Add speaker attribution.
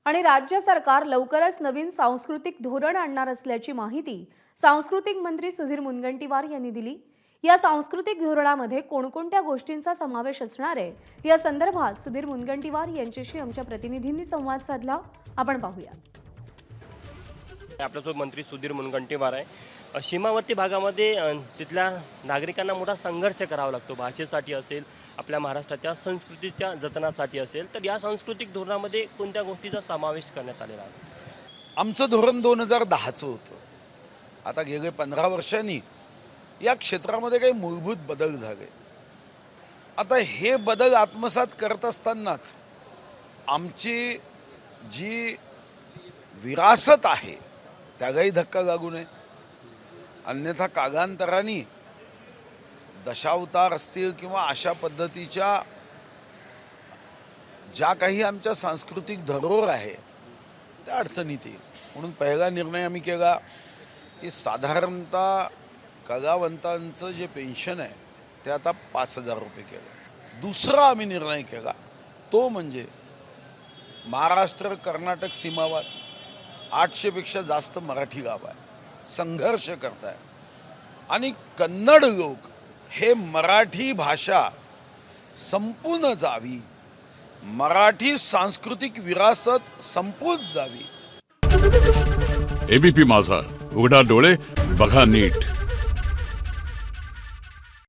Speaker 1: आणि राज्य सरकार लवकरच नवीन सांस्कृतिक धोरण आणणार असल्याची माहिती सांस्कृतिक मंत्री सुधीर मुनगंटीवार यांनी दिली। या सांस्कृतिक धोरणामध्ये कोणकोणत्या गोष्टींचा समावेश असणार आहे या संदर्भात सुधीर मुनगंटीवार यांच्याशी आमच्या प्रतिनिधींनी संवाद साधला। आपण पाहूया।
Speaker 2: आपल्यासोबत मंत्री सुधीर मुनगंटीवार आहे। सीमावर्ती भागामध्ये तिथल्या नागरिकांना मोठा संघर्ष करावा लागतो, भाषेसाठी असेल, आपल्या महाराष्ट्राच्या संस्कृतीच्या जतनासाठी असेल। तर या सांस्कृतिक धोरणामध्ये कोणत्या गोष्टीचा समावेश करण्यात आलेला आहे?
Speaker 3: आमचं धोरण 2010चं होतं। आता गेले 15 वर्षांनी या क्षेत्रामध्ये काही मूलभूत बदल झाले। आता हे बदल आत्मसात करत असतानाच आमची जी विरासत आहे त्यालाही धक्का लागू नये, अन्यथा कालांतराने दशावतार असतील किंवा अशा पद्धतीच्या ज्या काही आमच्या सांस्कृतिक धरोहर आहे त्या अडचणीत येईल। म्हणून पहिला निर्णय आम्ही केला की साधारणतः कलावंतांचं जे पेन्शन आहे ते आता 5,000 रुपये केलं। दुसरा आम्ही निर्णय केला तो म्हणजे महाराष्ट्र कर्नाटक सीमावाद 800 पेक्षा जास्त मराठी गाव आहे, संघर्ष करताय आणि कन्नड लोक हे मराठी भाषा संपून जावी, मराठी सांस्कृतिक विरासत संपून जावी।
Speaker 4: एबीपी माझा, उघडा डोळे बघा नीट।